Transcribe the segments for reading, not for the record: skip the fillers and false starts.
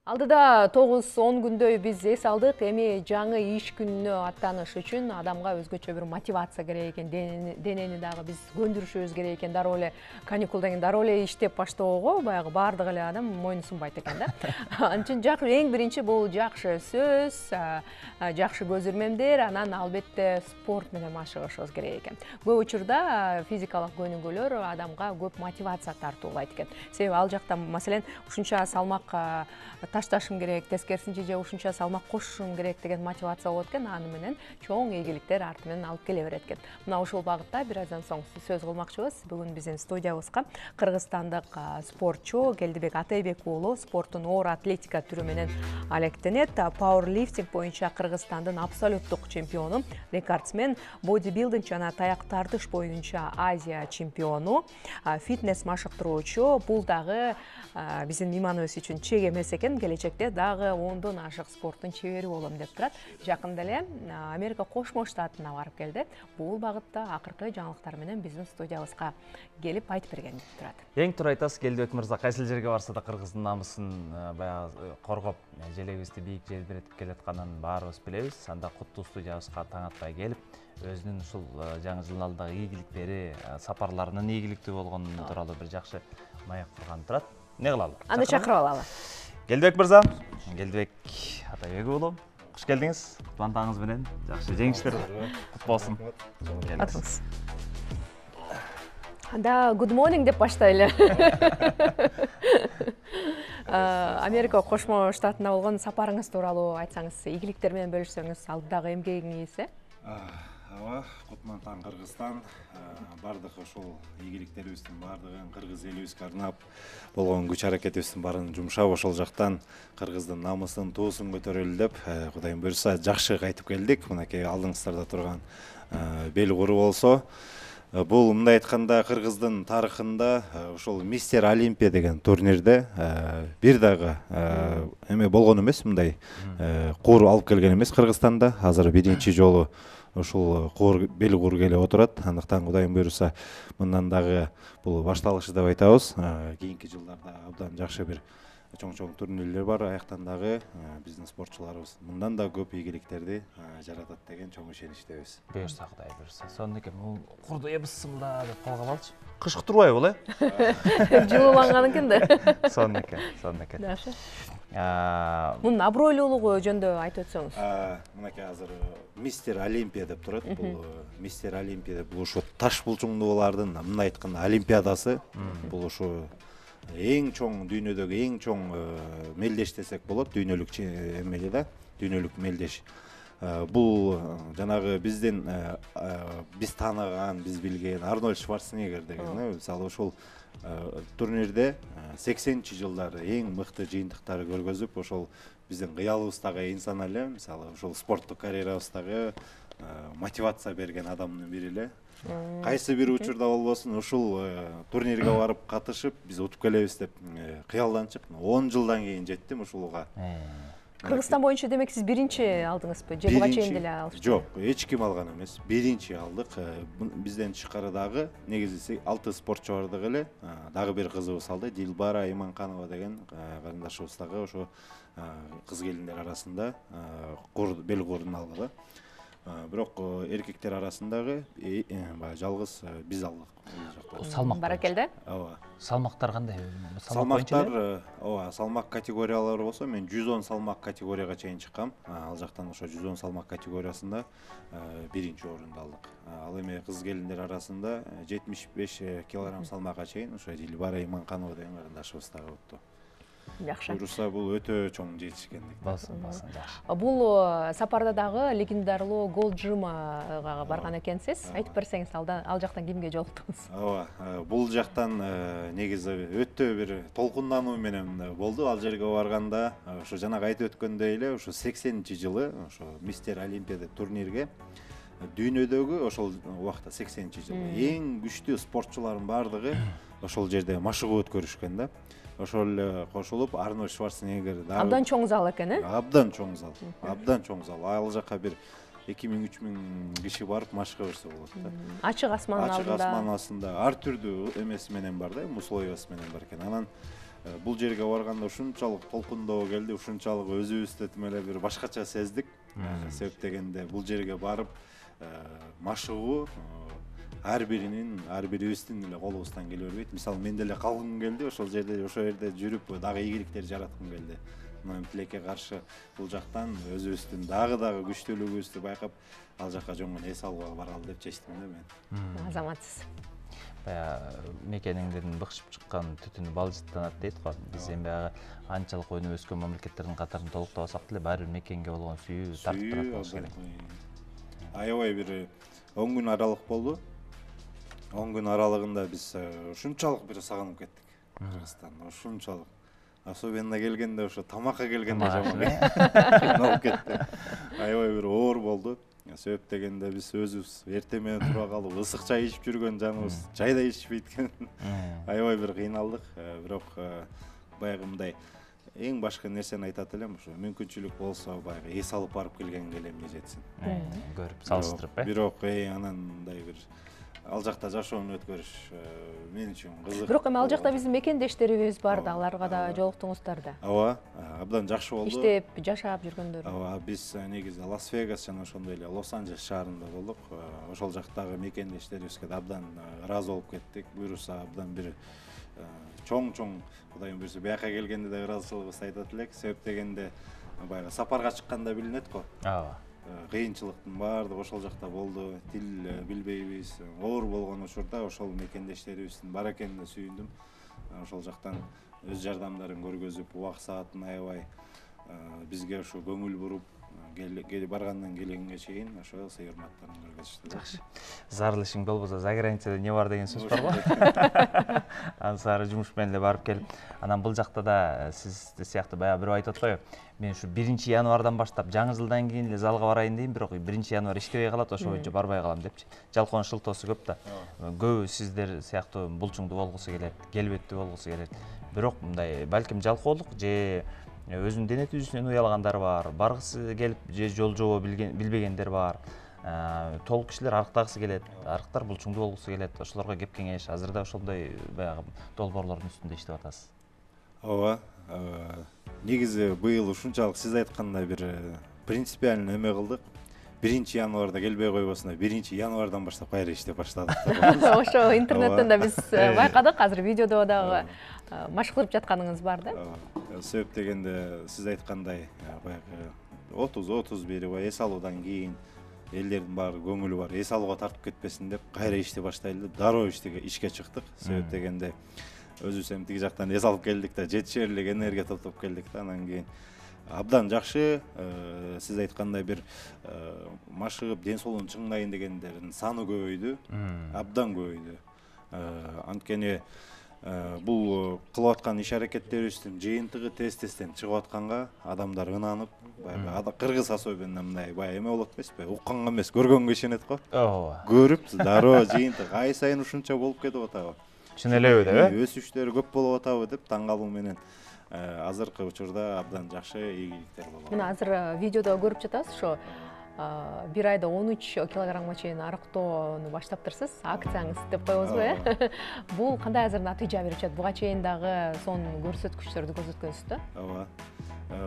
Алдыда 9-10 күндөй биз эс алдык. Эми жаңы иш күнүнө аттаныш үчүн адамга өзгөчө бир мотивация керек экен. Денени дагы биз көндүрүшүбүз керек экен. Дароо эле каникулдан кийин дароо эле иштеп баштоого баягы баардык эле адам мойну сунбайт экен да. Анчын эң биринчи бул жакшы сөз, жакшы көз ирмемдер, анан албетте спорт менен машыгышыбыз керек экен. Көп учурда физикалык көнүгүүлөр адамга көп мотивация тартуулайт экен. Себеби ал жакта маселен ушунча салмак ташташым керек, тескерисинче же ушунча салмак кошушум керек деген мотивация болот экен. Аны менен чоң ийгиликтер арты менен алып келе берет экен. Мына ушул багытта бир аздан соң сөз кылмакчыбыз. Бүгүн биздин студиябызга кыргызстандык спортчу Келдибек Атайбек уулу спорттун оор атлетика түрү менен алектенет. Пауэрлифтинг боюнча Кыргызстандын абсолюттук чемпиону, рекордсмен, бодибилдинг жана таяк тартыш боюнча Азия чемпиону, фитнес машыктыруучу. Бул дагы биздин мейманыбыз үчүн чек эмес экен. Келечекте дагы 10дон ашык спорттун чебери болом деп турат. Жакында эле Америка Кошмо Штатына барып келди. Бул багытта акыркы жаңылыктар менен биздин студиябызга келип айтып берген деп турат. Эң туура айтасыз, Келдибек мырза. Кайсыл жерге барса да кыргыздын намысын баягы коргоп, желегибизди бийик желбиретип келатканын баарыбыз билебиз. Анда куттуу студиябызга таң атпай келип, өзүнүн ушул жаңы жылдын алдындагы ийгиликтери, сапарларынын ийгиликтүү болгону тууралуу бир жакшы маек курган турат. Не кылалы? Аны чакырып алалы. Келдибек мырза, Келдибек Атайбек уулу, куш келдиңиз. Кутлан таңыңыз менен жакшы жеңиштер кут болсун. Атыңыз. Анда good morning деп баштайлы. Америка Кошмо Штатына болгон сапарыңыз тууралуу айтсаңыз, ийгиликтер менен бөлүшсөңүз, алдыдагы эмгегиңиз. Ооба, кутман таң Кыргызстан. Бардык ошол ийгиликтерибиздин бардыгын кыргыз элибизге арнап болгон күч аракетибиздин баарын жумшап, ошол жактан кыргыздын намысын, туусун көтөрөлү деп, Кудайым буйрса жакшы кайтып келдик. Мынакей алдыңыздарда турган бел куру болсо, бул мындай айтканда кыргыздын тарыхында ошол Мистер Олимпия деген турнирде бир дагы эме болгон эмес, мындай куур алып келген эмес Кыргызстанда. Азыр биринчи жолу ушул бел куур келип отурат. Андыктан Кудайым буйрса мындан дагы бул башталышы деп айтабыз. Кийинки жылдарда абдан жакшы бир чоң турнирлер бар. Аяктан дагы биздин спортчуларыбыз мындан да көп ийгиликтерди жаратат деген чоң ишеничтебиз. Буйрса Кудай буйрса. Сонун экен. Бул курду эбиссымда деп калгап алчы. Кышкыртпай бул, Жылууланган экен да. Сонун экен. Жакшы. Мунун абройлуулугу жөнүндө айтып өтсөңүз. Мынакей азыр Мистер Олимпия деп турат. Бул Мистер Олимпия деп, бул ушу таш булчуңдуулардын мындай айтканда олимпиадасы. Бул ушу эң чоң дүйнөдөгү эң чоң мелдеш десек болот, дүйнөлүк эмели да, дүйнөлүк мелдеш. Бул жанагы биздин биз тааныган, биз билген Арнольд Шварценеггер деген, мисалы ушул турнирде 80-чи жылдары эң мыкты жыйынтыктарды көргөзүп, ошол биздин кыялыбыздагы инсан эле, мисалы ушул спорттук карьерабыздагы мотивация берген адамдын бири эле. Кайсы бир учурда болбосун ушул турнирге барып катышып, биз утуп келебиз деп кыялданчып, 10 жылдан кийин жеттим ушулга. Кыргызстан боюнча демек сиз биринчи алдыңызбы? Же буга чейин деле алышты? Жок, эч ким алган эмес. Биринчи алдык. Бизден тышкары дагы негизи 6 спортчу бардык эле. Дагы бир кызыбыз алды. Дилбара Иманканова деген карындашыбыз дагы ошо кыз келиндер арасында бел куурун алды да. Бирок эркектер арасындагы жалгыз биз алдык. Салмак баракелде? Ооба. Салмактар кандай? Салмактар, салмак категориялары болсо, мен 110 салмак категорияга чейин чыккам. Ал жактан ошо 110 салмак категориясында биринчи орунду алдык. Ал эми кыз келиндер арасында 75 килограмм салмакка чейин ошо Дилбара Иманканова деген карындашыбыз дагы өттү. Жакшы. Буюрса бул өтө чоң жетишкендик. Болсун, жакшы. Бул сапарда дагы легендарлуу Gold Gym'га барган экенсиз. Айтып берсеңиз, ал жактан кимге жолуктуңуз? Ооба, бул жактан негизи өтө бир толкундануу менен болду. Ал жерге барганда, ошо жанагы айтып өткөндөй эле, ошо 80-чи жылы ошо Мистер Олимпия деп турнирге дүйнөдөгү ошол убакта 80-чи жылы эң күчтүү спортчулардын бардыгы ошол жерде машыгуу өткөрүшкөн да. Ошол эле кошулуп Арнольд Шварценеггер дагы. Абдан чоң зал экен, Абдан чоң зал. Абдан чоң зал. Ал жака бир 2000-3000 киши барып машыга берсе болот да. Ачык асмандын алдында. Ачык асман астында ар түрдүү эмеси менен бар да, условиясы менен бар экен. Анан бул жерге барганда ушунчалык толкундоо келди, ушунчалык өзүбүздү тим эле бир башкача сездик. Себеп дегенде бул жерге барып машыгуу ар бирибиздин эле колубуздан келе бербейт. Мисалы мен деле калгым келди, ошол жерде жүрүп дагы ийгиликтер жараткым келди. Мына тилекке каршы бул жактан өзүбүздүн дагы күчтүүлүгүбүздү байкап, ал жакка жоңгон эс алууга баралы деп чечтим да мен. Азаматсыз. Баягы мекениңден быкшып чыккан түтүнү балжыттанат дейт го. Биз эми баягы анчалык өнүп өскөн мамлекеттердин катарын толуктабасак деле баары бир мекенге болгон сүйүү тартып турат болуш керек. Аябай бир 10 күн аралык болду. 10 күн аралыгында биз ушунчалык бир сагынып кеттик Кыргызстанды, ушунчалык. Особенно келгенде ошо тамакка келгенде жаман кыйналып кетти. Аябай бир оор болду. Себеп дегенде биз өзүбүз эртең менен тура калып ысык чай ичип жүргөн жаныбыз чай да ичпейт экен. Аябай бир кыйналдык. Бирок баягы мындай эң башкы нерсени айтат элем, ошо мүмкүнчүлүк болсо баягы эс алып барып келгенге эле эмне жетсин. Көрүп салыштырып, Бирок анан мындай бир ал жакта жашоону өткөрүш мен үчүн кызык. Бирок эми ал жакта биздин мекендештерибиз бар да, аларга да жолуктуңуздар да. Ооба, абдан жакшы болду. Иштеп, жашап жүргөндөр. Ооба, биз негизи Лас-Вегас жана ошондой эле Лос-Анджелес шаарында болдук. Ошол жактагы мекендештерибизге да абдан ыраазы болуп кеттик. Буюрса абдан бир чоң Кудайым буйрса бияка келгенде да ыраазычылыгыбызды айтат элек. Себеп дегенде баягы сапарга чыкканда билинет го. Ооба. Кыйынчылыктын баардыгы ошол жакта болду. Тил билбейбиз. Оор болгон учурда ошол мекендештерибиздин бар экенине сүйүндүм. Ошол жактан өз жардамдарын көргөзүп, убак саатын аябай бизге ошо көңүл буруп, баргандан келгенге чейин ошо сый урматтарын көргөзүштү. Жакшы. Зарыл ишиң болбосо за границада эмне бар деген сөз бар го. Ансары жумуш менен эле барып келип, анан бул жакта да сиз сыяктуу баягы бирөө айтып атпайбы? Мен ушу 1-январдан баштап жаңы жылдан кийин эле залга барайын дейм, бирок 1-январ иштебей калат, ошо боюнча барбай калам депчи. Жалкоон шылтоосу көп да. Көбү сиздер сыяктуу булчуңдуу болгусу келет, келбеттүү болгусу келет. Бирок мындай балким жалкоолук же өзүнүн дене түзүүсүнөн уялагандар бар, баргысы келип же жол жобо билбегендер бар. Толук кишилер арыктагысы келет, арыктар булчуңдуу болгусу келет. Ошолорго кеп кеңеш. Азыр да ошондой баягы долбоорлордун үстүндө иштеп атасыз. Ооба. Негизи быйыл ушунчалык сиз айткандай бир принципиально эме кылдык. 1-январда келбей койбосун, 1-январдан баштап кайра иштеп баштадык. Ошо интернеттен да биз байкадык, азыр видеодо дагы машык кылып жатканыңыз бар да. Себеп дегенде сиз айткандай баягы 30-31 эс алуудан кийин элдердин баары көңүлү бар, эс алууга тартып кетпесин деп кайра ишти баштайлы деп дароо ишке чыктык. Себеп дегенде өзүбүз эми тиги жактан эс алып келдик да, жетишерлик энергия топтоп келдик да, анан кийин абдан жакшы. Сиз айткандай бир машыгып ден соолугун чыңдайын дегендердин саны көбөйдү, абдан көбөйдү. Анткени бул кылып аткан иш аракеттерибиздин жыйынтыгы тез-тезден чыгып атканга адамдар ынанып, баягы кыргыз особенно мындай баягы эме болот эмеспи, укканга эмес көргөнгө ишенет го. Ооба. Көрүп дароо жыйынтык ай сайын ушунча болуп кетип атабы. Чын элеби деп, өсүштөр көп болуп атабы деп таң калуу менен азыркы учурда абдан жакшы ийгиликтер болуп. Мына азыр видеодо көрүп жатасыз, ошо бир айда 13 килограммга чейин арыктоону баштаптырсыз, акцияңыз деп коебузбу, э? Бул кандай азыр натыйжа берип жатат? Буга чейин дагы сонун көрсөткүчтөрдү көрсөткөнсүз да? Ооба.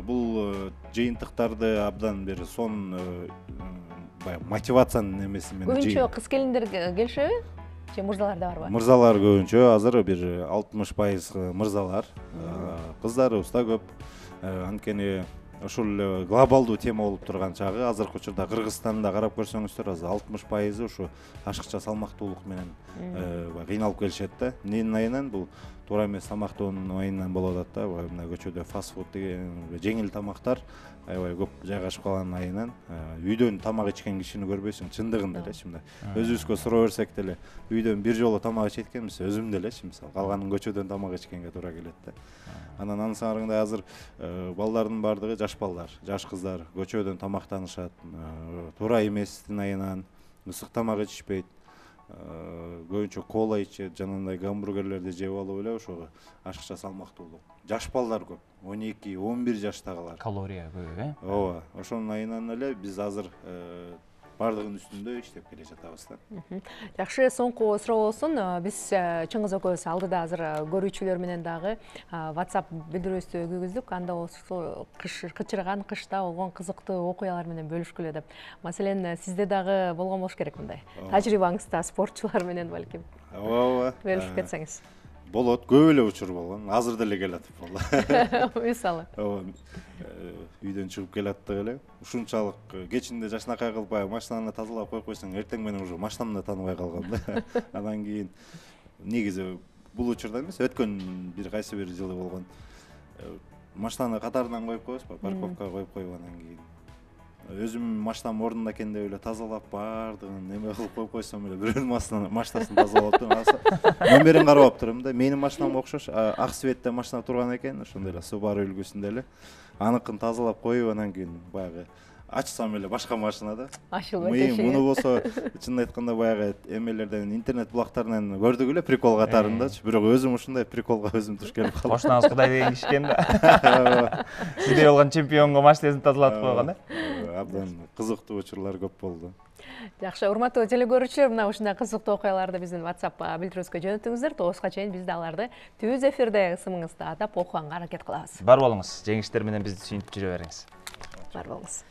Бул жыйынтыктарды абдан бир сонун баягы мотивациянын эмеси менен. Көбүнчө кыз келиндер келишеби? Же мырзалар да барбы? Мырзалар көбүнчө, азыр бир 60% мырзалар, кыздарыбыз да көп. Анткени ушул глобалдуу тема болуп турган чагы азыркы учурда Кыргызстанда карап көрсөңүздөр, азыр 60% ушу ашыкча салмактуулук менен кыйналып келишет да. Эмненин айынан бул туура эмес тамактоонун айынан болуп атат да. Мына көчөдө фастфуд деген жеңил тамактар аябай көп жайгашып калган айынан үйдөн тамак ичкен кишини көрбөйсүң, чындыгында элечи мындай. Өзүбүзгө суроо берсек деле үйдөн бир жолу тамак ичет экенбиз, өзүм делечи мисалы, калганын көчөдөн тамак ичкенге туура келет да. Анан ансарыңда азыр балдардын баардыгы жаш балдар, жаш кыздар көчөдөн тамактанышат, туура эместин айынан ысык тамак ичишпейт. Көбүнчө кола ичет, жанагындай гамбургерлерди жеп алып эле ошого ашыкча салмактуулук. Жаш балдар көп, 12-11 жаштагылар. Калория көп, э? Ооба, ошонун айынан эле биз азыр бардыгынын үстүндө иштеп келе жатабыз да. Жакшы, соңку суроо болсун. Биз Чыңгыз экөөбүз алдыда азыр көрүүчүлөр менен дагы WhatsApp билдирүүбүздү өгүздүк. Анда кычырган кышта болгон кызыктуу окуялар менен бөлүшкүлө деп. Маселен, сизде дагы болгон болуш керек мындай. Тажрыйбаңызда спортчулар менен балким Ооба. бөлүшүп кетсеңиз. Болот, көп эле учур болгон. Азыр деле келатып болду. Мисалы. Ооба. Үйдөн чыгып келаттык эле. Ушунчалык кечинде жашынакай кылып баягы машинаны тазалап коюп койсоң, эртең менен уже машинамды да тааныбай калгам да. Андан кийин негизи бул учурда эмес, өткөн кайсы бир жылы болгон. Машинаны катарынан коюп коебуз, парковкага коюп коюп анан кийин өзүм машинам ордунда экен деп эле тазалап баардыгын неме кылып коюп койсом эле бирөөнүн машинасын тазалап туруп номерин карабап турам да. Менин машинамга окшош ак цветте машина турган экен, ошондой эле Subaru үлгүсүндө эле. Аныкын тазалап коюп анан кийин баягы ачсам эле башка машина да. Ашылбай Мыйым муну болсо чынын айтканда баягы эмелерден, интернет булактарынан көрдүк эле прикол катарындачы. Бирок өзүм ушундай приколго өзүм туш келип калдым. Кошунаңыз Кудай деген киши экен да. Сиздей болгон чемпионго машинесин тазалатып койгон да. Абдан кызыктуу учурлар көп болду. Жакшы, урматтуу телекөрүүчүлөр, мына ушундай кызыктуу окуяларды биздин WhatsApp билдирүүбүзгө жөнөтүңүздөр. Тооско чейин биз да аларды түз эфирде ысымыңызды атап окуганга аракет кылабыз. Бар болуңуз, жеңиштер менен бизди сүйүнтүп жүрө бериңиз. Бар болуңуз.